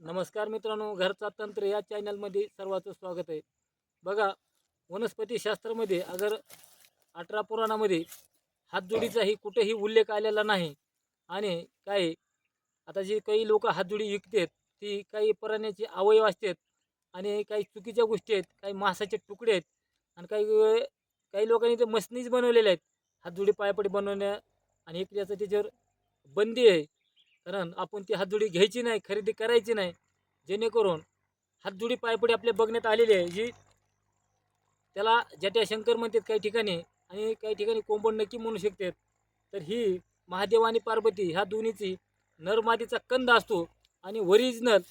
नमस्कार मित्रांनो, घरचा तंत्र या चॅनलमध्ये सर्वांचं स्वागत आहे. बघा, वनस्पतीशास्त्रामध्ये अगर 18 पुराणामध्ये हातजोडीचाही कुठेही उल्लेख आलेला नाही. आणि काय आता जी काही लोक हातजोडी विकतात ती काही प्राण्याचे अवयव असतात आणि काही चुकीच्या गोष्टी आहेत, काही मांसाचे तुकडे आहेत आणि काही लोकांनी ते मशनीच बनवलेले आहेत हातजोडी पायापडी बनवण्या. आणि एक त्याचं त्याच्यावर बंदी आहे, कारण आपण ती हातजोडी घ्यायची नाही, खरेदी करायची नाही. जेणेकरून हातजोडी पायपडी आपल्या बघण्यात आलेली आहे, जी त्याला जटाशंकर म्हणतात काही ठिकाणी आणि काही ठिकाणी कोंबड नक्की म्हणू शकतात. तर ही महादेव आणि पार्वती ह्या दोन्हीची नरमादीचा कंद असतो आणि ओरिजिनल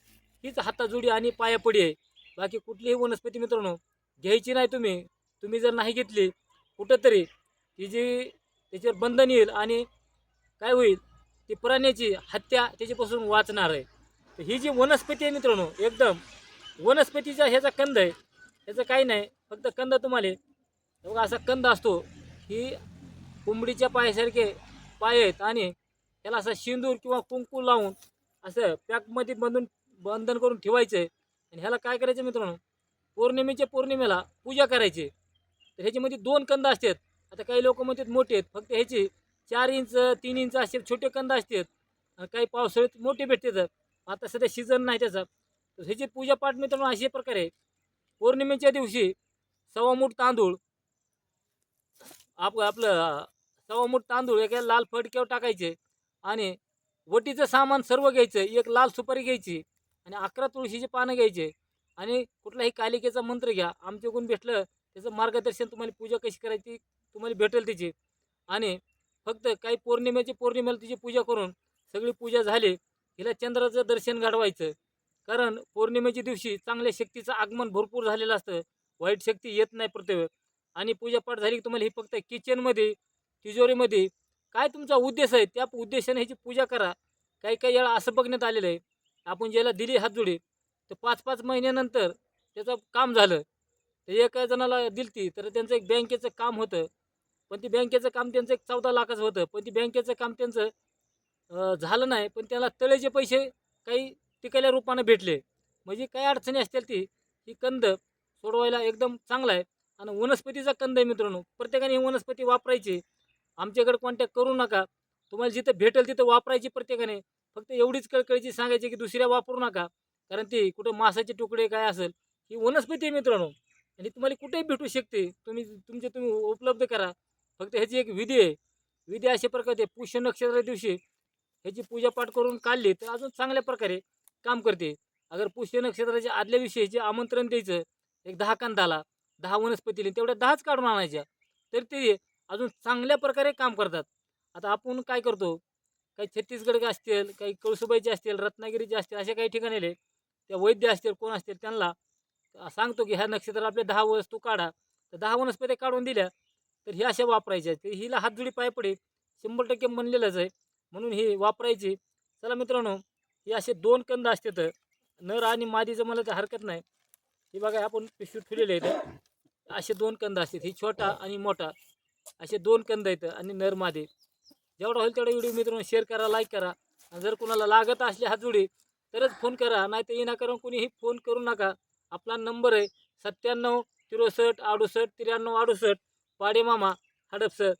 हीच हाताजोडी आणि पायापडी आहे. बाकी कुठलीही वनस्पती मित्रांनो घ्यायची नाही. तुम्ही जर नाही घेतली कुठंतरी ती जी त्याच्यावर बंधन येईल आणि काय होईल, ती प्राण्याची हत्या त्याच्यापासून वाचणार आहे. तर ही जी वनस्पती आहे मित्रांनो, एकदम वनस्पतीचा ह्याचा कंद आहे, ह्याचं काही नाही, फक्त कंद तुम्हाला बघा असा कंद असतो. ही कोंबडीच्या पायासारखे पाय आहेत आणि त्याला असा शेंदूर किंवा कुंकू लावून असं पॅकमध्ये बंधन करून ठेवायचं आहे. आणि ह्याला काय करायचं मित्रांनो, पौर्णिमेला पूजा करायची. तर ह्याच्यामध्ये 2 कंद असतात. आता काही लोक म्हणतात मोठे आहेत, फक्त ह्याची 4 इंच 3 इंच असे छोटे कंद असतात आणि काही पावसाळ्यात मोठे भेटतात. आता सध्या सीझन नाही त्याचा. तर ह्याची पूजापाठ मित्रांनो अशा प्रकारे, पौर्णिमेच्या दिवशी 1.25 मूठ तांदूळ, आपलं 1.25 मूठ तांदूळ एका लाल फडक्यावर टाकायचे आणि वटीचं सामान सर्व घ्यायचं. एक लाल सुपारी घ्यायची आणि 11 तुळशीचे पानं घ्यायचे आणि कुठलाही कालिकेचा मंत्र घ्या. आमच्याकडून भेटलं त्याचं मार्गदर्शन, तुम्हाला पूजा कशी करायची तुम्हाला भेटेल त्याची. आणि फक्त काही पौर्णिमेला तिची पूजा करून सगळी पूजा झाली, हिला चंद्राचं दर्शन घडवायचं. कारण पौर्णिमेच्या दिवशी चांगल्या शक्तीचं आगमन भरपूर झालेलं असतं, वाईट शक्ती येत नाही प्रत्येक. आणि पूजापाठ झाली की तुम्हाला ही फक्त किचनमध्ये, तिजोरीमध्ये काय तुमचा उद्देश आहे त्या उद्देशाने ह्याची पूजा करा. काही काही वेळा असं बघण्यात आलेलं आहे, आपण ज्याला दिली हातजोडी तर 5-5 महिन्यानंतर त्याचं काम झालं. तर एका जणाला दिलती तर त्यांचं एक बँकेचं काम होतं, पण ती बँकेचं काम त्यांचं एक 14 लाखाचं होतं. पण ती बँकेचं काम त्यांचं झालं नाही, पण त्याला तळेचे पैसे काही टिकल्या रूपानं भेटले. म्हणजे काही अडचणी असतील ही कंद सोडवायला एकदम चांगला आहे. आणि वनस्पतीचा कंद आहे मित्रांनो, प्रत्येकाने ही वनस्पती वापरायची. आमच्याकडे कॉन्टॅक्ट करू नका, तुम्हाला जिथं भेटेल तिथं वापरायची प्रत्येकाने. फक्त एवढीच कळकळीची सांगायची की दुसऱ्या वापरू नका, कारण ती कुठं मांसाचे तुकडे काय असेल. ही वनस्पती आहे मित्रांनो आणि तुम्हाला कुठेही भेटू शकते. तुम्ही उपलब्ध करा. फक्त ह्याची एक विधी आहे. विधी अशा प्रकारे पुष्य नक्षत्र दिवशी ह्याची पूजापाठ करून काढली तर अजून चांगल्या प्रकारे काम करते. अगर पुष्य नक्षत्राच्या आदल्या दिवशी ह्याचे आमंत्रण द्यायचं एक 10 कंदाला, 10 वनस्पतीला, तेवढ्या 10च काढून आणायच्या, तर ते अजून चांगल्या प्रकारे काम करतात. आता आपण काय करतो, काही छत्तीसगड असतील, काही कळसुबाईचे असतील, रत्नागिरीचे असतील, अशा काही ठिकाणी त्या वैद्य असतील कोण असतील त्यांना सांगतो की ह्या नक्षत्राला आपल्या 10 वस्तू काढा. तर 10 वनस्पती काढून दिल्या तर ह्या अशा वापरायच्या. तर हिला हातजुडी पायपडे 100% म्हणलेलंच आहे, म्हणून ही वापरायची. चला मित्रांनो, हे असे 2 कंद असतात, नर आणि मादीचं मला तर हरकत नाही. हे बघा आपण पिशवीत ठेवलेले आहेत, असे 2 कंद असतात, ही छोटा आणि मोठा, असे 2 कंद आहेत. आणि नर मादी जेवढा होईल तेवढा व्हिडिओ मित्रांनो शेअर करा, लाईक करा. आणि जर कोणाला लागत असली हातजुडी तरच फोन करा, नाही तर विनाकारण कोणीही फोन करू नका. आपला नंबर आहे 97 63 68 93 68, पाडे मामा हडपसर.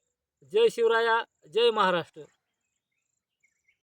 जय शिवराया, जय महाराष्ट्र.